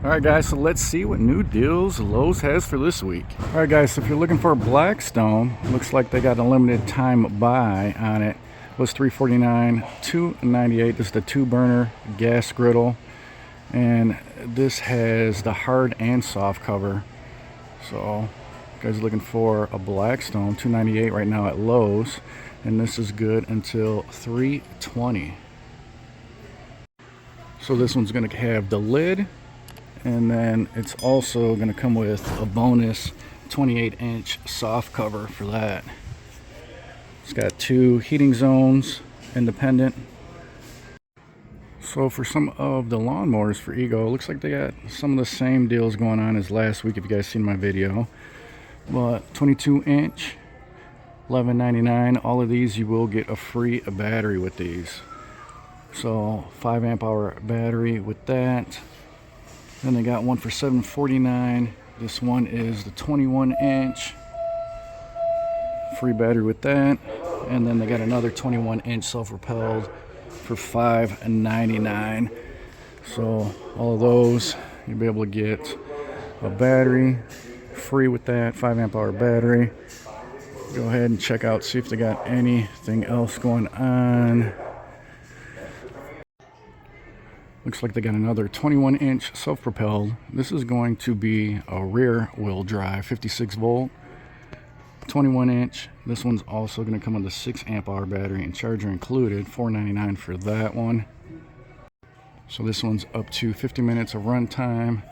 Alright guys, so let's see what new deals Lowe's has for this week. Alright guys, so if you're looking for a Blackstone, looks like they got a limited time buy on it. It was $349, $298. This is the 2-burner gas griddle. And this has the hard and soft cover. So, you guys are looking for a Blackstone, $298 right now at Lowe's. And this is good until $320. So this one's going to have the lid. And then it's also going to come with a bonus 28-inch soft cover for that. It's got 2 heating zones, independent. So for some of the lawnmowers for Ego, it looks like they got some of the same deals going on as last week if you guys seen my video. But 22-inch, $11.99. All of these you will get a free battery with these. So 5 amp hour battery with that. Then they got one for $7.49. This one is the 21-inch. Free battery with that. And then they got another 21-inch self-propelled for $5.99. So all of those, you'll be able to get a battery free with that, 5 amp hour battery. Go ahead and check out, see if they got anything else going on. Looks like they got another 21-inch self-propelled. This is going to be a rear wheel drive, 56 volt, 21-inch. This one's also going to come with a 6 amp hour battery and charger included, $4.99 for that one. So this one's up to 50 minutes of run time.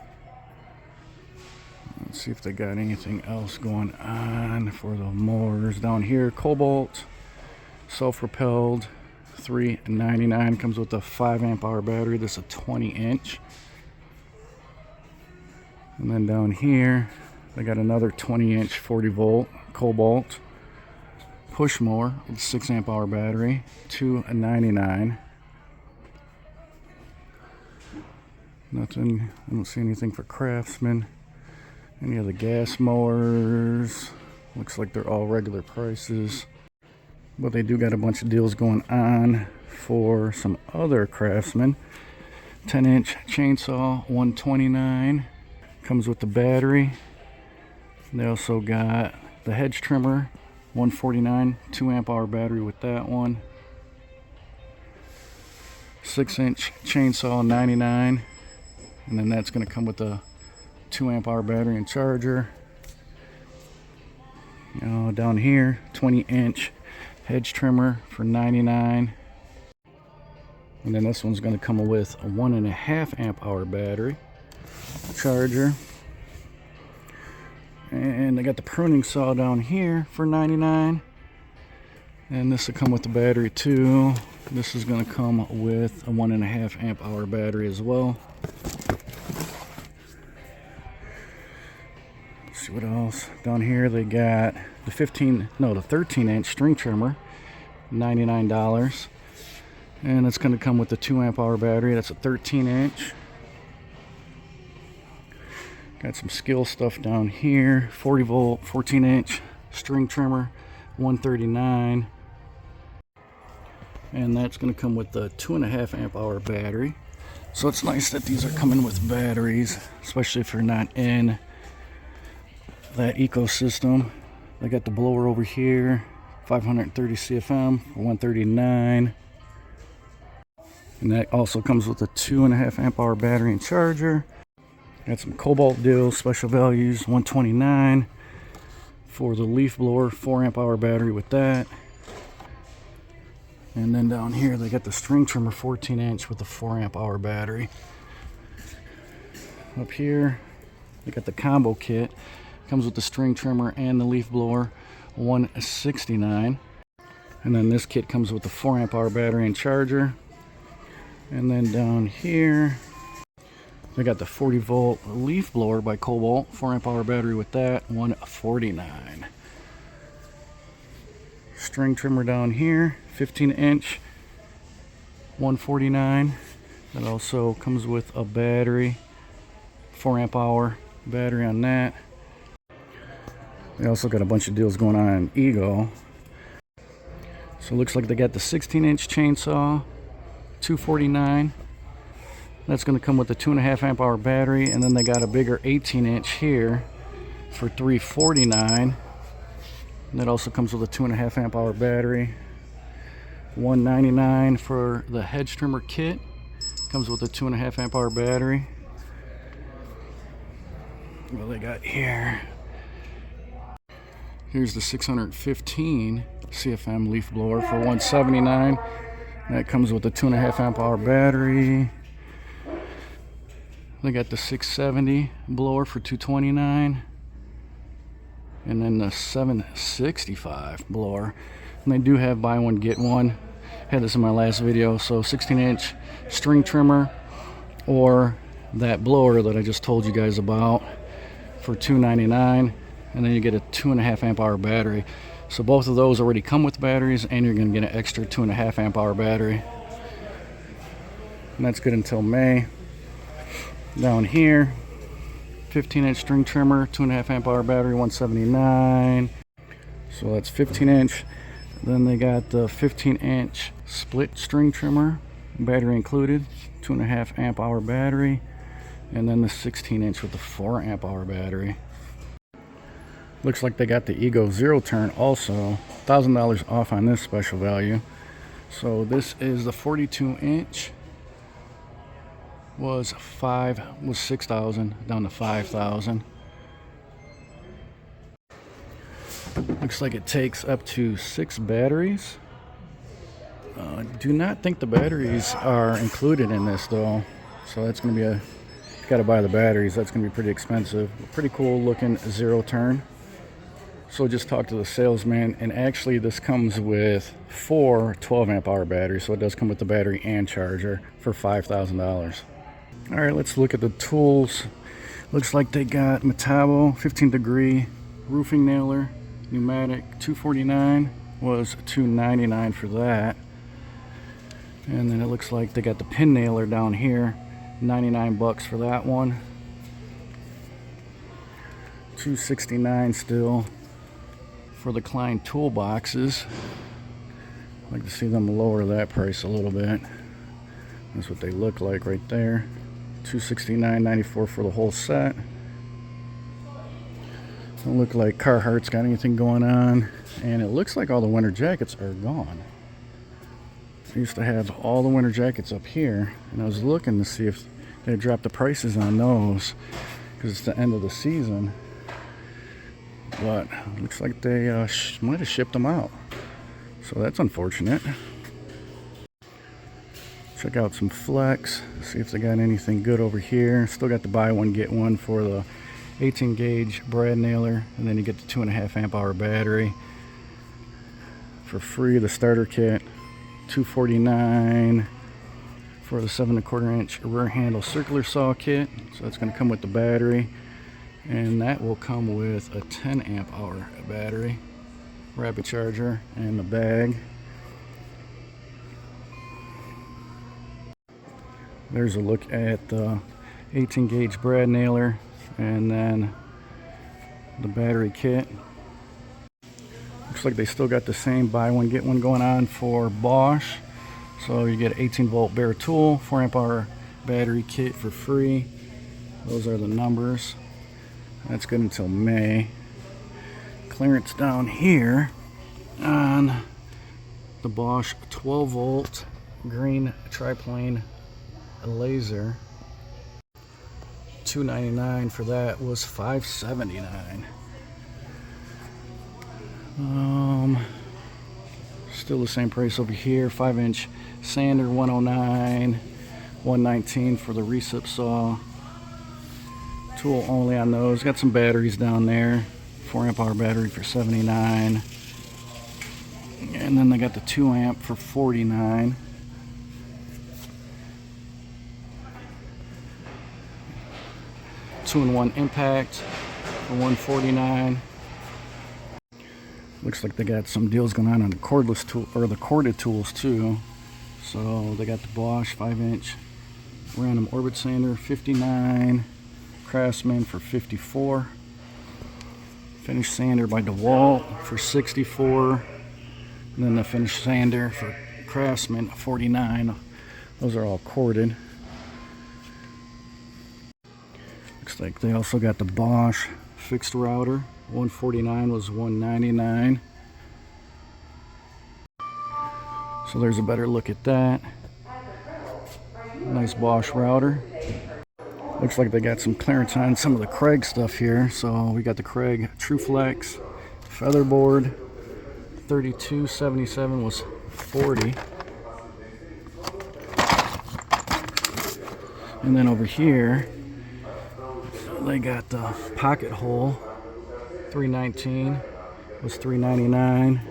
Let's see if they got anything else going on for the mowers down here. Cobalt, self-propelled, $3.99. Comes with a 5 amp hour battery. This is a 20-inch. And then down here they got another 20-inch 40 volt Cobalt push mower with a 6 amp hour battery, $2.99. Nothing, I don't see anything for Craftsman. Any of the gas mowers, looks like they're all regular prices. But they do got a bunch of deals going on for some other Craftsman. 10-inch chainsaw, $129. Comes with the battery. They also got the hedge trimmer, $149. 2 amp hour battery with that one. 6-inch chainsaw, $99. And then that's going to come with the 2 amp hour battery and charger. Down here, 20-inch hedge trimmer for $99. And then this one's going to come with a 1.5 amp hour battery, charger. And they got the pruning saw down here for $99. And this will come with the battery too. This is going to come with a 1.5 amp hour battery as well. Let's see what else. Down here they got the 13-inch string trimmer, $99. And it's going to come with the 2 amp hour battery. That's a 13-inch. Got some skill stuff down here. 40 volt, 14-inch string trimmer, $139. And that's going to come with the 2.5 amp hour battery. So it's nice that these are coming with batteries, especially if you're not in that ecosystem. They got the blower over here, 530 CFM for $139. And that also comes with a 2.5 amp hour battery and charger. Got some Cobalt deals, special values, $129 for the leaf blower, 4 amp hour battery with that. And then down here they got the string trimmer, 14-inch with the 4 amp hour battery. Up here they got the combo kit. Comes with the string trimmer and the leaf blower, $169. And then this kit comes with the 4 amp hour battery and charger. And then down here they got the 40 volt leaf blower by Cobalt, 4 amp hour battery with that, $149. String trimmer down here, 15-inch, $149. That also comes with a battery, 4 amp hour battery on that. They also got a bunch of deals going on in Ego. So it looks like they got the 16-inch chainsaw, $249. That's going to come with a 2.5 amp hour battery, and then they got a bigger 18-inch here for $349. That also comes with a 2.5 amp hour battery. $199 for the hedge trimmer kit. Comes with a 2.5 amp hour battery. What they got here? Here's the 615 CFM leaf blower for $179. That comes with a 2.5 amp hour battery. They got the 670 blower for $229. And then the 765 blower, and they do have buy one get one. Had this in my last video. So 16-inch string trimmer or that blower that I just told you guys about for $299, and then you get a 2.5 amp hour battery. So both of those already come with batteries, and you're going to get an extra 2.5 amp hour battery, and that's good until May. Down here, 15-inch string trimmer, 2.5 amp hour battery, $179. So that's 15-inch. Then they got the 15-inch split string trimmer, battery included, 2.5 amp hour battery, and then the 16-inch with the 4 amp hour battery. Looks like they got the Ego zero turn also, $1,000 off on this special value. So this is the 42-inch. Was $6,000 down to $5,000. Looks like it takes up to 6 batteries. Do not think the batteries are included in this though, so that's going to be you got to buy the batteries. That's going to be pretty expensive. Pretty cool looking zero turn. So just talked to the salesman, and actually this comes with 4 12 amp hour batteries, so it does come with the battery and charger for $5,000. All right, let's look at the tools. Looks like they got Metabo 15-degree roofing nailer, pneumatic, $249, was $299 for that. And then it looks like they got the pin nailer down here, $99 for that one. $269 still for the Klein toolboxes. I'd like to see them lower that price a little bit. That's what they look like right there. $269.94 for the whole set. Don't look like Carhartt's got anything going on, and it looks like all the winter jackets are gone. I used to have all the winter jackets up here, and I was looking to see if they dropped the prices on those because it's the end of the season, but it looks like they might have shipped them out, so that's unfortunate. Check out some Flex, see if they got anything good over here. Still got the buy one get one for the 18 gauge brad nailer, and then you get the 2.5 amp hour battery for free. The starter kit, $249 for the 7.25 inch rear handle circular saw kit. So that's going to come with the battery, and that will come with a 10 amp hour battery, rapid charger, and the bag. There's a look at the 18 gauge brad nailer, and then the battery kit. Looks like they still got the same buy one get one going on for Bosch. So you get an 18 volt bare tool, 4 amp hour battery kit for free. Those are the numbers. That's good until May. Clearance down here on the Bosch 12 volt green triplane laser. $299 for that, was $579. Still the same price over here. 5-inch sander, $109. $119 for the recip saw. Tool only on those. Got some batteries down there. 4 amp hour battery for $79. And then they got the 2 amp for $49. Two-in-one impact for $149. Looks like they got some deals going on the cordless tool, or the corded tools too. So they got the Bosch 5-inch random orbit sander, $59. Craftsman for $54. Finish sander by DeWalt for $64. And then the finish sander for Craftsman, $49. Those are all corded. Looks like they also got the Bosch fixed router. 149 was 199. So there's a better look at that. Nice Bosch router. Looks like they got some clearance on some of the Craig stuff here. So we got the Craig TrueFlex Featherboard. 32.77 was 40. And then over here they got the pocket hole. 319 was 399.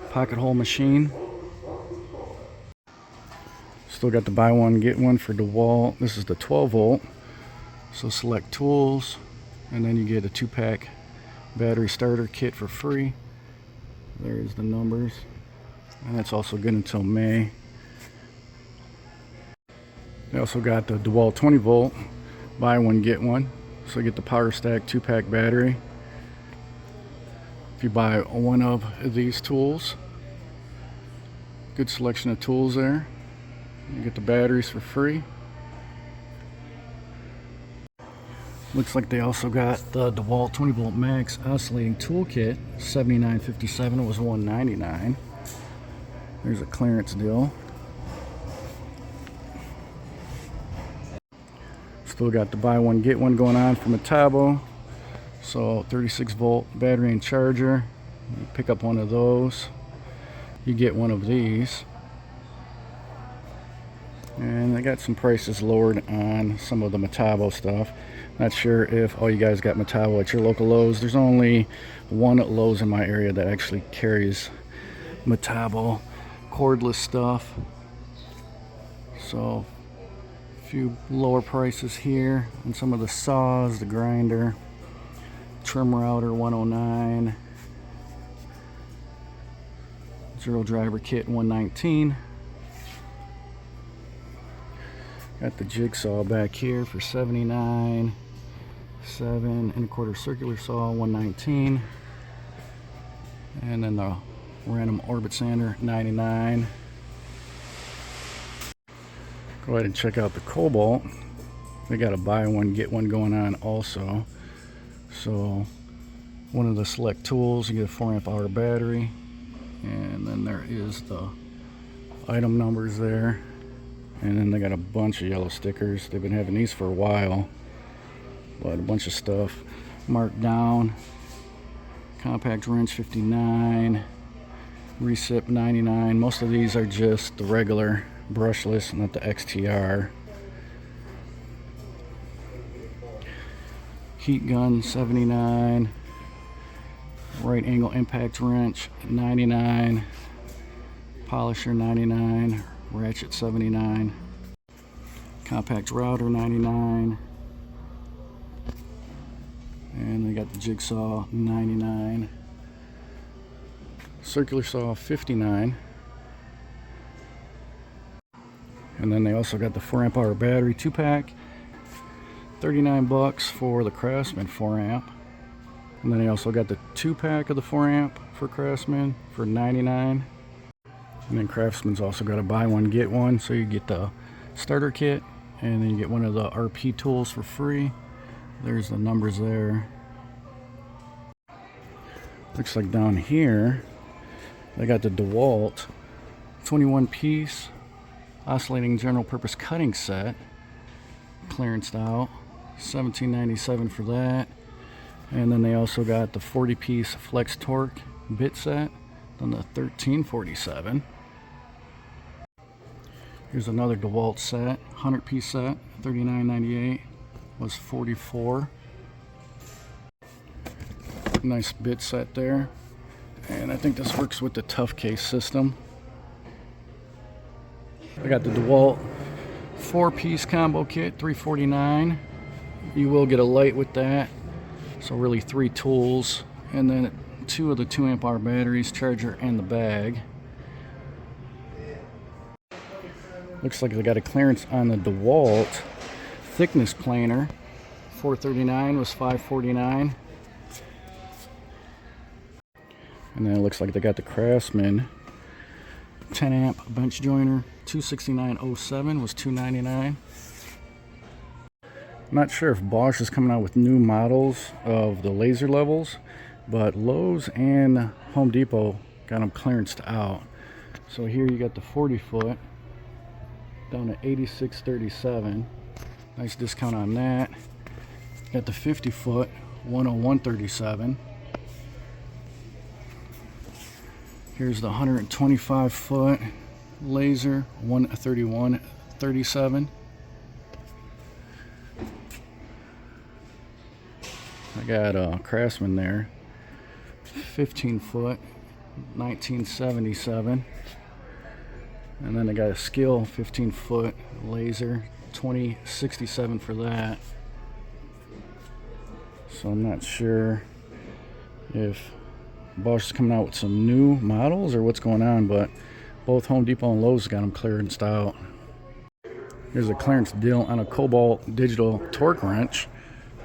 Pocket hole machine. Still got the buy one get one for DeWalt. This is the 12 volt. So select tools, and then you get a 2-pack battery starter kit for free. There's the numbers, and that's also good until May. They also got the DeWalt 20 volt buy one get one. So you get the Power Stack 2-pack battery. If you buy one of these tools, good selection of tools there. You get the batteries for free. Looks like they also got the DeWalt 20 volt max oscillating toolkit. $79.57 was $199. There's a clearance deal. Still got the buy one get one going on from Metabo. So 36 volt battery and charger. You pick up one of those, you get one of these. And I got some prices lowered on some of the Metabo stuff. Not sure if all you guys got Metabo at your local Lowe's. There's only one Lowe's in my area that actually carries Metabo cordless stuff. So a few lower prices here on some of the saws, the grinder, trim router 109, zero driver kit 119. Got the jigsaw back here for 79. 7 1/4 circular saw 119. And then the random orbit sander 99. Go ahead and check out the Cobalt. They got a buy one get one going on also. So one of the select tools, you get a 4 amp hour battery, and then there is the item numbers there. And then they got a bunch of yellow stickers. They've been having these for a while, but a bunch of stuff marked down. Compact wrench 59, recip 99. Most of these are just the regular brushless, not the XTR. Heat gun 79, right angle impact wrench 99, polisher 99, ratchet 79, compact router 99, and they got the jigsaw 99, circular saw 59, and then they also got the 4 amp hour battery 2-pack, 39 bucks for the Craftsman 4 amp. And then they also got the 2-pack of the 4 amp for Craftsman for 99. And then Craftsman's also got a buy one get one, so you get the starter kit and then you get one of the RP tools for free. There's the numbers there. Looks like down here they got the DeWalt 21 piece oscillating general purpose cutting set, clearanced out, $17.97 for that. And then they also got the 40 piece flex torque bit set on the $13.47. Here's another DeWalt set, 100 piece set, $39.98 was $44. Nice bit set there. And I think this works with the tough case system. I got the DeWalt 4-piece combo kit, $349. You will get a light with that. So really 3 tools, and then 2 of the 2 amp hour batteries, charger, and the bag. Looks like they got a clearance on the DeWalt thickness planer. $439 was $549. And then it looks like they got the Craftsman 10 amp bench joiner. $269.07 was $299. I'm not sure if Bosch is coming out with new models of the laser levels, but Lowe's and Home Depot got them clearanced out. So here you got the 40 foot down to $86.37. Nice discount on that. Got the 50 foot, $101.37. Here's the 125 foot laser, $131.37. I got a Craftsman there, 15 foot, $19.77. And then I got a Skill 15 foot laser, $20.67 for that. So I'm not sure if Bosch is coming out with some new models or what's going on, but both Home Depot and Lowe's got them clearanced out. Here's a clearance deal on a Cobalt digital torque wrench.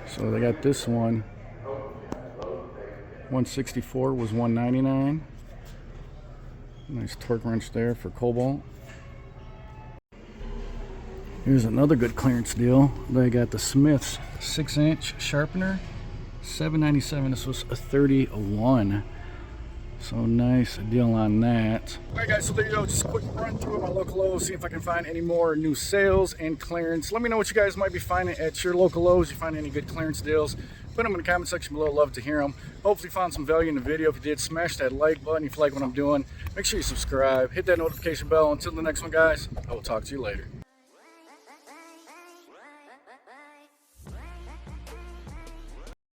So they got this one, 164 was $199. Nice torque wrench there for Cobalt. Here's another good clearance deal. They got the Smith's 6-inch sharpener, $7.97. This was a $31. So nice deal on that. Alright guys, so there you go. Just a quick run through my local Lowe's, see if I can find any more new sales and clearance. Let me know what you guys might be finding at your local Lowe's. If you find any good clearance deals, put them in the comment section below. Love to hear them. Hopefully you found some value in the video. If you did, smash that like button if you like what I'm doing. Make sure you subscribe. Hit that notification bell. Until the next one, guys, I will talk to you later.